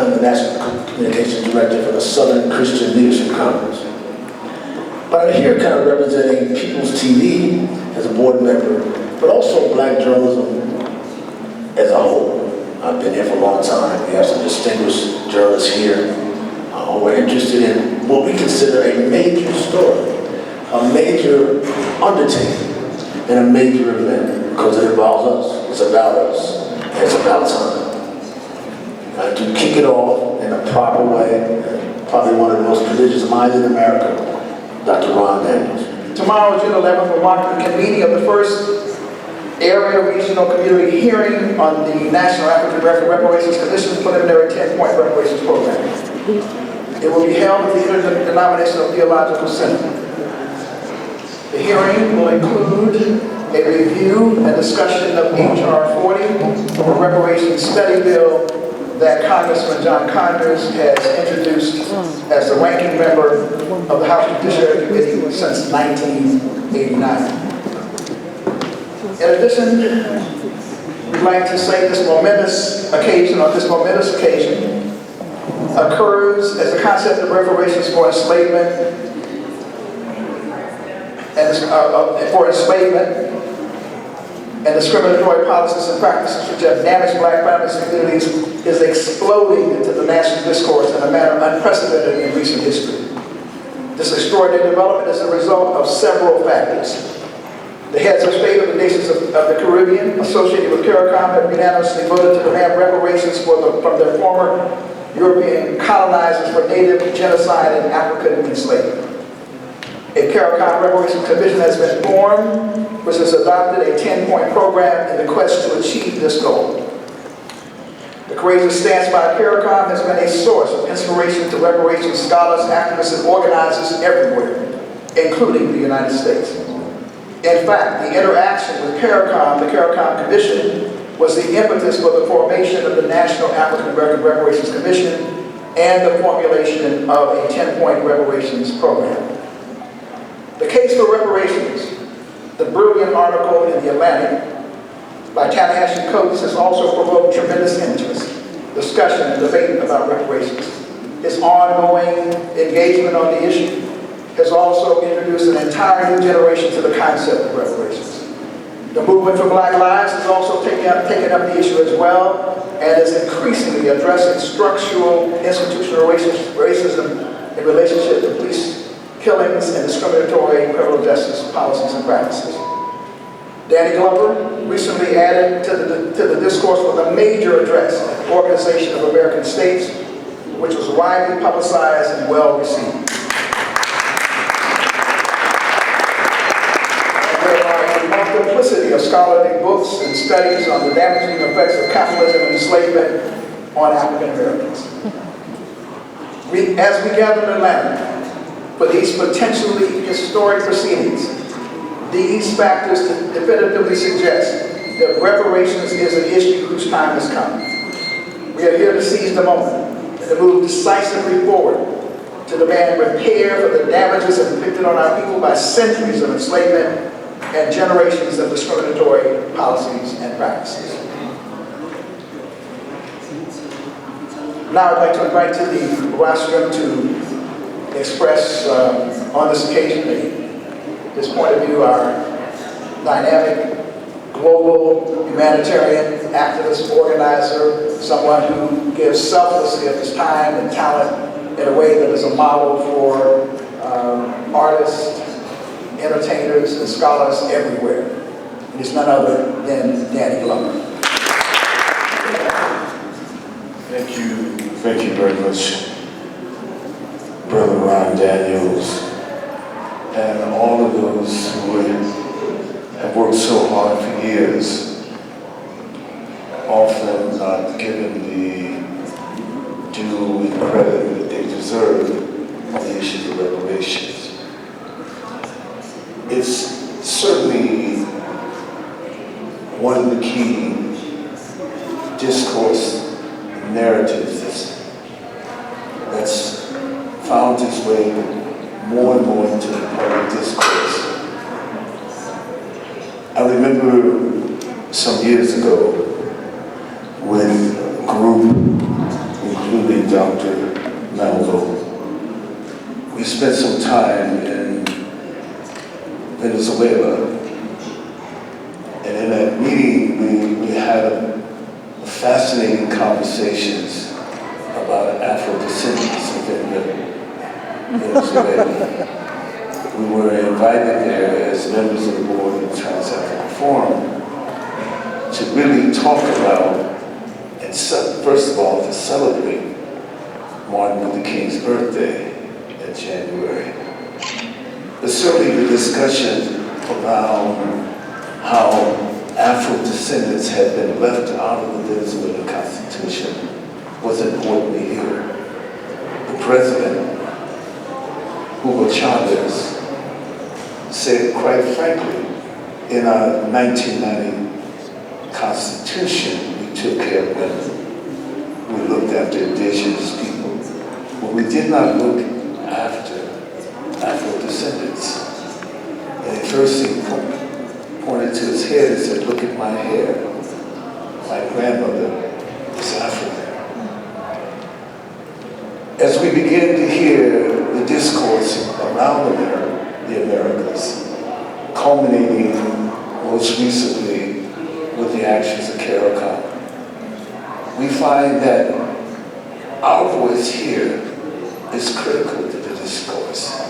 I'm the National Communications Director for the Southern Christian Leadership Conference. But I'm here kind of representing People's TV as a board member, but also black journalism as a whole. I've been here for a long time. We have some distinguished journalists here who are interested in what we consider a major story, a major undertaking, and a major event, because it involves us, it's about us, and it's about time. To kick it off in a proper way, probably one of the most prodigious minds in America, Dr. Ron Daniels. Tomorrow, June 11th, will mark the convening of the first area regional community hearing on the National African American Reparations Commission's preliminary 10-point reparations program. It will be held at the Interdenominational Theological Center. The hearing will include a review and discussion of H.R. 40, the reparations study bill that Congressman John Conyers has introduced as the ranking member of the House Judiciary Committee since 1989. In addition, we'd like to say this momentous occasion occurs as the concept of reparations for enslavement and discriminatory policies and practices which have damaged black families and communities is exploding into the national discourse in a manner unprecedented in recent history. This extraordinary development is a result of several factors. The heads of state of the nations of the Caribbean associated with CARICOM have unanimously voted to demand reparations from their former European colonizers for native genocide and African enslavement. A CARICOM Reparations Commission has been formed, which has adopted a 10-point program in the quest to achieve this goal. The courageous stance by CARICOM has been a source of inspiration to reparations scholars, activists, and organizers everywhere, including the United States. In fact, the interaction with CARICOM, the CARICOM Commission, was the impetus for the formation of the National African American Reparations Commission and the formulation of a 10-point reparations program. The case for reparations, the brilliant article in The Atlantic by Ta-Nehisi Coates, has also provoked tremendous interest, discussion, and debate about reparations. His ongoing engagement on the issue has also introduced an entire new generation to the concept of reparations. The movement for Black Lives has also taken up the issue as well, and is increasingly addressing structural institutional racism in relationship to police killings and discriminatory criminal justice policies and practices. Danny Glover recently added to the discourse with a major address at the Organization of American States, which was widely publicized and well received. And there are a multiplicity of scholarly books and studies on the damaging effects of capitalism and enslavement on African Americans. As we gather in Atlanta for these potentially historic proceedings, these factors definitively suggest that reparations is an issue whose time has come. We are here to seize the moment and to move decisively forward to demand repair for the damages inflicted on our people by centuries of enslavement and generations of discriminatory policies and practices. Now I'd like to invite to the rostrum to express on this occasion his point of view, our dynamic, global humanitarian activist, organizer, someone who gives selflessly of his time and talent in a way that is a model for artists, entertainers, and scholars everywhere. It is none other than Danny Glover. Thank you very much, Brother Ron Daniels, and all of those who have worked so hard for years, often not given the due and credit that they deserve on the issue of reparations. It's certainly one of the key discourse narratives that's found its way more and more into the public discourse. I remember some years ago with a group including Dr. Malvo. We spent some time in Venezuela, and in that meeting we had fascinating conversations about Afro-descendants within Venezuela. We were invited there as members of the board of Trans-African Forum to really talk about, and first of all, to celebrate Martin Luther King's birthday in January. But certainly the discussion around how Afro-descendants had been left out of the Venezuelan Constitution was important to hear. The president, Hugo Chavez, said quite frankly, in our 1990 Constitution, we took care of them. We looked after indigenous people, but we did not look after Afro-descendants. And at first he pointed to his head and said, "Look at my hair. My grandmother is African." As we began to hear the discourse around the Americas, culminating most recently with the actions of CARICOM, we find that our voice here is critical to the discourse.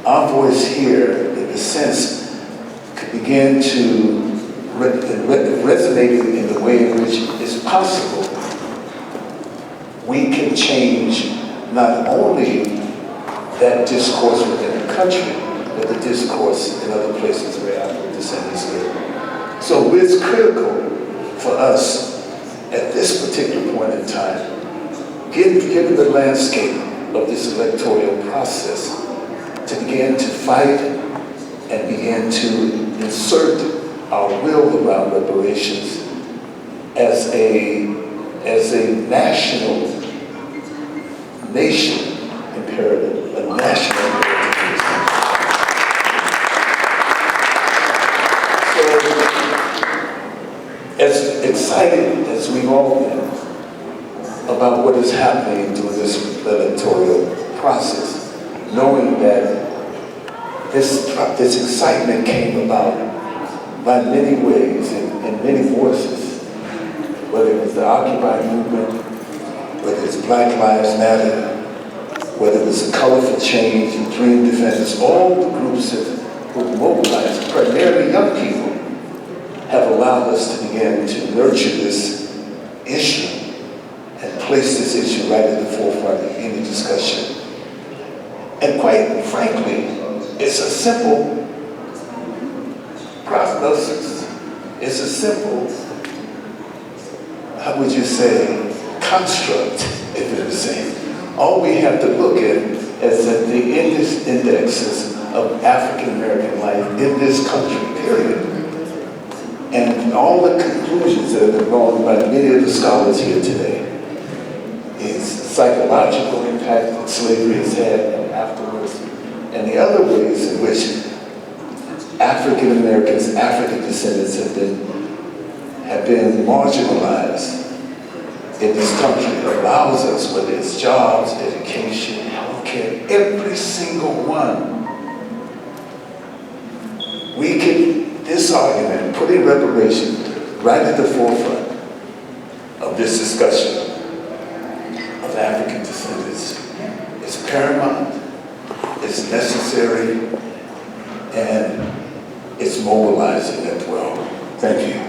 Our voice here, in a sense, could begin to resonate in the way in which it's possible we can change not only that discourse within the country, but the discourse in other places where Afro-descendants live. So it's critical for us at this particular point in time, given the landscape of this electoral process, to begin to fight and begin to insert our will around reparations as a national nation imperative, a national imperative. So, as excited as we've all been about what is happening during this electoral process, knowing that this excitement came about by many ways and many voices, whether it was the Occupy movement, whether it's Black Lives Matter, whether it's the Colorful Change and Dream Defenders, all the groups that were mobilized, primarily young people, have allowed us to begin to nurture this issue and place this issue right at the forefront of any discussion. And quite frankly, it's a simple prognosis. It's a simple, how would you say, construct, if it is saying. All we have to look at is at the indexes of African American life in this country, period. And all the conclusions that have been drawn by many of the scholars here today is psychological impact that slavery has had and afterwards, and the other ways in which African Americans, African descendants have been marginalized in this country. It allows us, whether it's jobs, education, healthcare, every single one. We can, this argument, putting reparations right at the forefront of this discussion of African descendants is paramount, it's necessary, and it's mobilizing as well. Thank you.